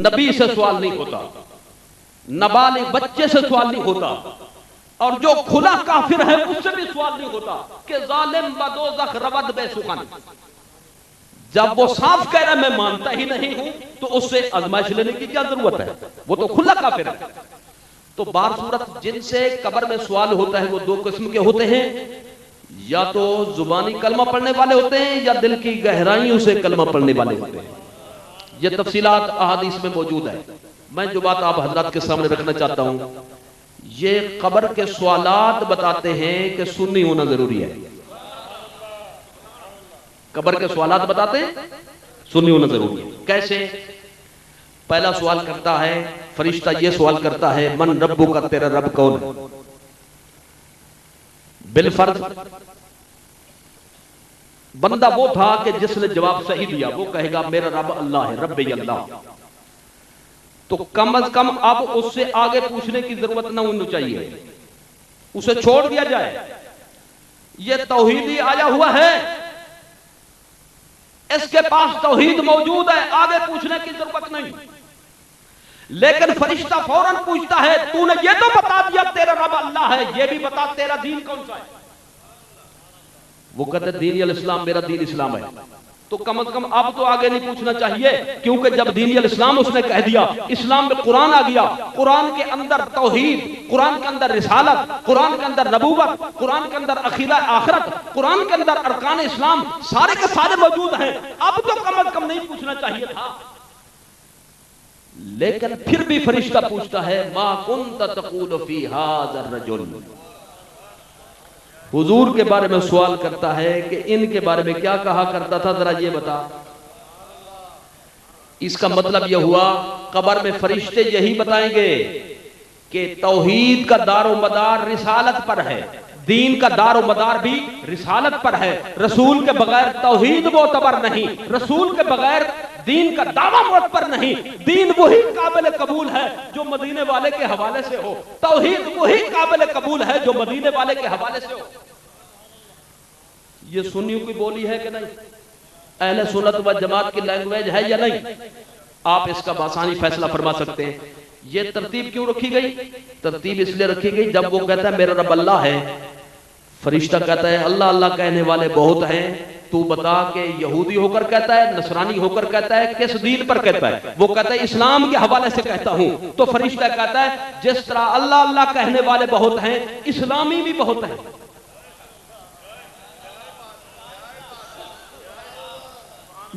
نبی سے سوال نہیں ہوتا، نابالغ بچے سے سوال نہیں ہوتا، اور جو کھلا کافر ہے اس سے بھی سوال نہیں ہوتا کہ ظالم بدوزخ رود بے سخن۔ جب وہ صاف کہہ رہا ہے میں مانتا ہی نہیں ہوں تو اس سے آزمائش لینے کی کیا ضرورت ہے؟ وہ تو کھلا کافر ہے۔ تو بہر صورت جن سے قبر میں سوال ہوتا ہے وہ دو قسم کے ہوتے ہیں، یا تو زبانی کلمہ پڑھنے والے ہوتے ہیں یا دل کی گہرائیوں سے کلمہ پڑھنے والے ہوتے ہیں۔ یہ تفصیلات احادیث میں موجود ہے۔ میں جو بات آپ حضرات کے سامنے رکھنا چاہتا ہوں، یہ قبر کے سوالات بتاتے ہیں کہ سنی ہونا ضروری ہے۔ قبر کے سوالات بتاتے ہیں سنی ہونا ضروری ہے۔ کیسے؟ پہلا سوال کرتا ہے فرشتہ، یہ سوال کرتا ہے من ربو کا، تیرا رب کون ہے؟ بالفرض بندہ وہ تھا کہ جس نے جواب صحیح دیا، وہ کہے گا میرا رب اللہ ہے، رب اللہ۔ تو کم از کم اب اس سے آگے پوچھنے کی ضرورت نہ ہونی چاہیے، اسے چھوڑ دیا جائے۔ یہ توحیدی آیا ہوا ہے، اس کے پاس توحید موجود ہے، آگے پوچھنے کی ضرورت نہیں۔ لیکن فرشتہ فوراً پوچھتا ہے تو نے یہ تو بتا دیا تیرا رب اللہ ہے، یہ بھی بتا تیرا دین کون سا ہے؟ وہ کہتے ہیں دین الاسلام، میرا دین اسلام ہے۔ تو کم از کم اب تو آگے نہیں پوچھنا چاہیے، کیونکہ جب دین الاسلام اس نے کہہ دیا، اسلام میں قرآن آ گیا، قرآن کے اندر توحید، قرآن کے اندر رسالت، قرآن کے اندر نبوت، قرآن کے اندر عقیدہ آخرت، قرآن کے اندر ارکان اسلام سارے کے سارے موجود ہیں، اب تو کم از کم نہیں پوچھنا چاہیے تھا۔ لیکن پھر بھی فرشتہ پوچھتا ہے ما کنت تقول فی ھذا الرجل، حضور کے بارے میں سوال کرتا ہے کہ ان کے بارے میں کیا کہا کرتا تھا، ذرا یہ بتا۔ اس کا مطلب یہ ہوا قبر میں فرشتے یہی بتائیں گے کہ توحید کا دار و مدار رسالت پر ہے، دین کا دار و مدار بھی رسالت پر ہے، رسول کے بغیر توحید معتبر نہیں، رسول کے بغیر دین کا دعویٰ معتبر نہیں، دین وہی قابل قبول ہے جو مدینے والے کے حوالے سے ہو، توحید وہی قابل قبول ہے جو مدینے والے کے حوالے سے ہو۔ یہ سنیوں کی بولی ہے کہ نہیں؟ اہل سنت و جماعت کی لینگویج ہے یا نہیں؟ آپ اس کا بآسانی فیصلہ فرما سکتے ہیں۔ یہ ترتیب کیوں رکھی گئی؟ ترتیب اس لیے رکھی گئی، جب وہ کہتا ہے میرا رب اللہ ہے، فرشتہ کہتا ہے اللہ اللہ کہنے والے بہت ہیں، تو بتا کہ یہودی ہو کر کہتا ہے، نصرانی ہو کر کہتا ہے، کس دین پر کہتا ہے؟ وہ کہتا ہے اسلام کے حوالے سے کہتا ہوں۔ تو فرشتہ کہتا ہے جس طرح اللہ اللہ کہنے والے بہت ہیں، اسلامی بھی بہت ہیں۔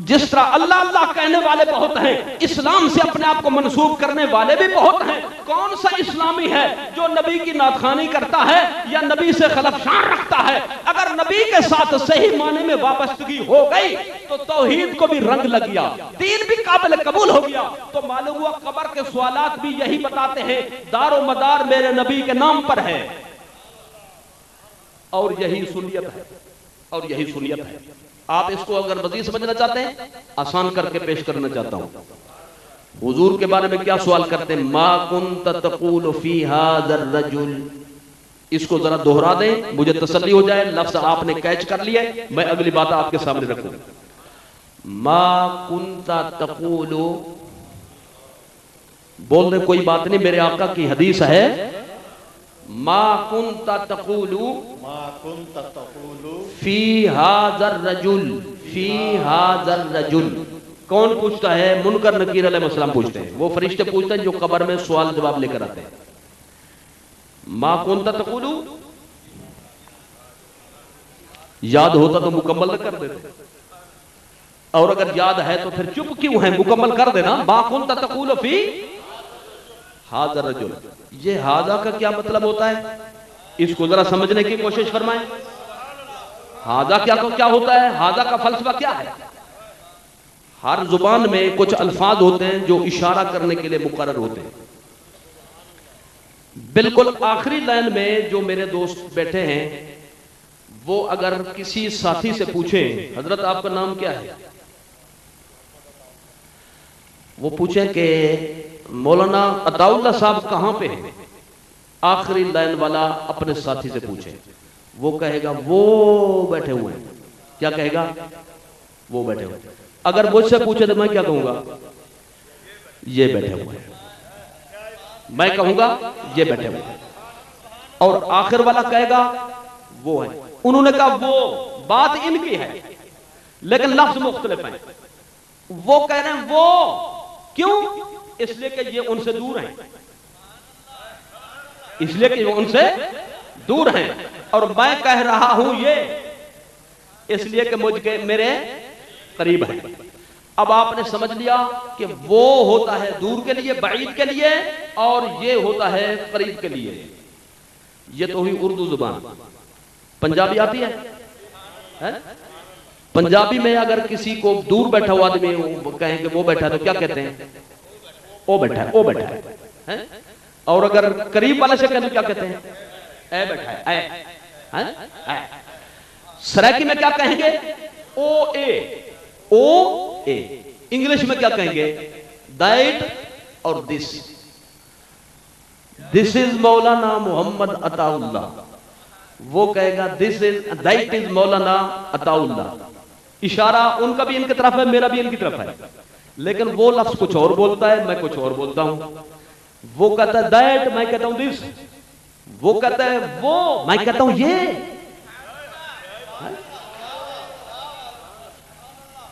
جس طرح اللہ اللہ کہنے والے بہت ہیں، اسلام سے اپنے آپ کو منسوب کرنے والے بھی بہت ہیں۔ کون سا اسلامی ہے جو نبی کی ناتخوانی کرتا ہے یا نبی سے خلف شان رکھتا ہے؟ اگر نبی کے ساتھ صحیح معنی میں وابستگی ہو گئی تو توحید کو بھی رنگ لگ گیا، دین بھی قابل قبول ہو گیا۔ تو معلوم ہوا قبر کے سوالات بھی یہی بتاتے ہیں دار و مدار میرے نبی کے نام پر ہے، اور یہی سنیت ہے، اور یہی سنیت ہے۔ آپ اس کو اگر مزید سمجھنا چاہتے ہیں، آسان کر کے پیش کرنا چاہتا ہوں۔ حضور کے بارے میں کیا سوال کرتے ہیں؟ ما کنت تقول فی ھذا الرجل۔ اس کو ذرا دہرا دیں، مجھے تسلی ہو جائے، لفظ آپ نے کیچ کر لیے، میں اگلی بات آپ کے سامنے رکھوں۔ ما کنت تقول، بول دیں کوئی بات نہیں، میرے آقا کی حدیث ہے، ما کنت تقول فی ھذا الرجل، فی ھذا الرجل۔ کون پوچھتا ہے؟ منکر نکیر علیہ السلام پوچھتے ہیں، وہ فرشتے پوچھتے ہیں جو قبر میں سوال جواب لے کر آتے ہیں۔ ما کنت تقول، یاد ہوتا تو مکمل نہ کر دیتے، اور اگر یاد ہے تو پھر چپ کیوں ہے؟ مکمل کر دینا۔ ما کنت تقول فی ھذا الرجل، یہ ھذا کا کیا مطلب ہوتا ہے؟ اس کو ذرا سمجھنے کی کوشش فرمائیں۔ ھذا کیا ہوتا ہے؟ ھذا کا فلسفہ کیا ہے؟ ہر زبان میں کچھ الفاظ ہوتے ہیں جو اشارہ کرنے کے لیے مقرر ہوتے ہیں۔ بالکل آخری لائن میں جو میرے دوست بیٹھے ہیں، وہ اگر کسی ساتھی سے پوچھیں حضرت آپ کا نام کیا ہے، وہ پوچھیں کہ مولانا عطا اللہ صاحب کہاں پہ ہیں، آخری لائن والا اپنے ساتھی سے پوچھیں، وہ کہے گا وہ بیٹھے ہوئے ہیں۔ کیا کہے گا؟ وہ بیٹھے ہوئے ہیں۔ اگر مجھ سے پوچھے تو میں کیا کہوں گا؟ یہ بیٹھے ہوئے ہیں، میں کہوں گا یہ بیٹھے ہوئے ہیں، اور آخر والا کہے گا وہ ہے۔ انہوں نے کہا وہ بات ان کی ہے لیکن لفظ مختلف ہیں۔ وہ کہہ رہے ہیں وہ کیوں؟ اس لیے کہ یہ ان سے دور ہیں، اس لیے کہ وہ ان سے دور ہیں، اور میں کہہ رہا ہوں یہ اس لیے کہ مجھ کے میرے قریب ہیں۔ اب آپ نے سمجھ لیا کہ وہ ہوتا ہے دور کے لیے، بعید کے لیے، اور یہ ہوتا ہے قریب کے لیے۔ یہ تو ہوئی اردو زبان۔ پنجابی آتی ہے؟ پنجابی میں اگر کسی کو دور بیٹھا ہوا آدمی کہیں کہ وہ بیٹھا ہے تو کیا کہتے ہیں؟ او بیٹھا ہے، او بیٹھا ہے۔ اور اگر قریب والے سے کہیں تو کیا کہتے ہیں؟ اے بیٹھا ہے، اے۔ سرائکی میں کیا کہیں گے؟ او اے، او اے۔ انگلش میں کیا کہیں گے؟ دیٹ اور دس۔ دس از مولانا محمد عطا اللہ، وہ کہے گا دس از دیٹ از مولانا عطا اللہ۔ اشارہ ان کا بھی ان کی طرف ہے، میرا بھی ان کی طرف ہے، لیکن وہ لفظ کچھ اور بولتا ہے، میں کچھ اور بولتا ہوں۔ وہ کہتا ہے دیٹ، میں کہتا ہوں دس۔ وہ کہتا ہے وہ، میں کہتا ہوں یہ۔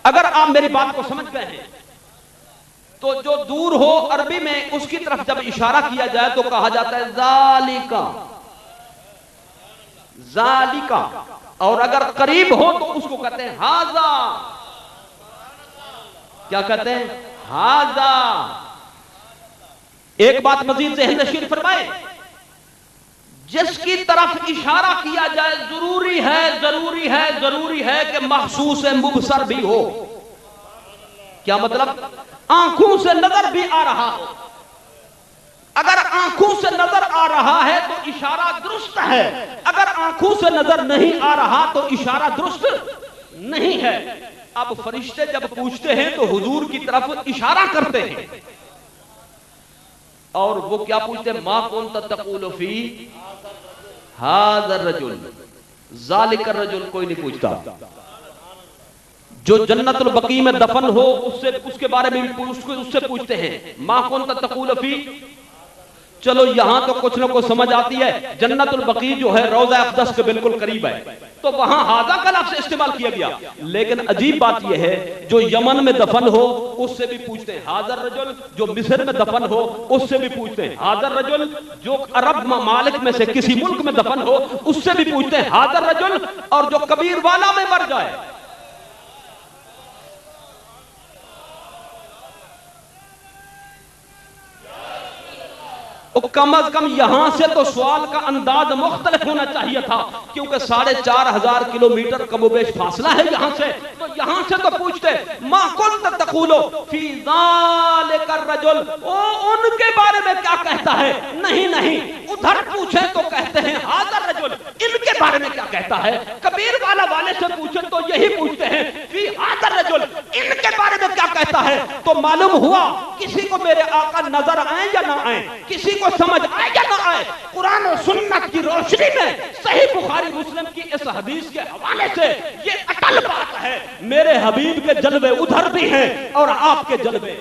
اگر آپ میری بات کو سمجھ گئے ہیں تو جو دور ہو عربی میں اس کی طرف جب اشارہ کیا جائے تو کہا جاتا ہے ذالکا، ذالکا، اور اگر قریب ہو تو اس کو کہتے ہیں ہاذا۔ کیا کہتے ہیں؟ ہاذا۔ ایک بات مزید ذہن نشین فرمائے، جس کی طرف اشارہ کیا جائے ضروری ہے، ضروری ہے، ضروری ہے کہ محسوس مبصر بھی ہو۔ کیا مطلب؟ آنکھوں سے نظر بھی آ رہا ہو۔ اگر آنکھوں سے نظر آ رہا ہے تو اشارہ درست ہے، اگر آنکھوں سے نظر نہیں آ رہا تو اشارہ درست نہیں ہے۔ اب فرشتے جب پوچھتے ہیں تو حضور کی طرف اشارہ کرتے ہیں، اور وہ کیا پوچھتے ہیں؟ ما کنت تقول فی ھذا الرجل، ذالک الرجل کوئی نہیں پوچھتا۔ جو جنت البقیع میں دفن ہو اس کے بارے میں بھی اس سے پوچھتے ہیں ما کنت تقول فی۔ چلو یہاں تو کچھ نہ کچھ سمجھ آتی ہے، جنت البقیع جو ہے روضہ اقدس کے بالکل قریب ہے، تو وہاں ھذا کا لفظ استعمال کیا گیا۔ لیکن عجیب بات یہ ہے جو یمن میں دفن ہو اس سے بھی پوچھتے ہیں ھذا الرجل، جو مصر میں دفن ہو اس سے بھی پوچھتے ہیں ھذا الرجل، جو عرب ممالک میں سے کسی ملک میں دفن ہو اس سے بھی پوچھتے ہیں ھذا الرجل، اور جو کبیر والا میں مر جائے کم از کم یہاں سے تو سوال کا انداز مختلف ہونا چاہیے تھا، کیونکہ 4500 کلومیٹر کم و بیش فاصلہ ہے یہاں سے، تو یہاں سے تو پوچھتے ما کنت تقول فی ذالک الرجل، ان کے بارے میں کیا کہتا ہے؟ نہیں نہیں، ادھر پوچھیں تو کہتے ہیں ھذا الرجل، ان کے بارے میں کیا کہتا ہے؟ کبیر والا والے سے پوچھیں تو یہی پوچھتے ہیں فی ھذا الرجل، ان کے بارے میں کیا کہتا ہے؟ تو معلوم ہوا کسی کو میرے آقا نظر آئیں یا نہ آئیں، کسی کو سمجھ آئے یا نہ آئے، قرآن و سنت کی روشنی میں صحیح بخاری مسلم کی اس حدیث کے حوالے سے یہ اٹل بات ہے، میرے حبیب کے جلوے ادھر بھی ہیں اور آپ کے جلوے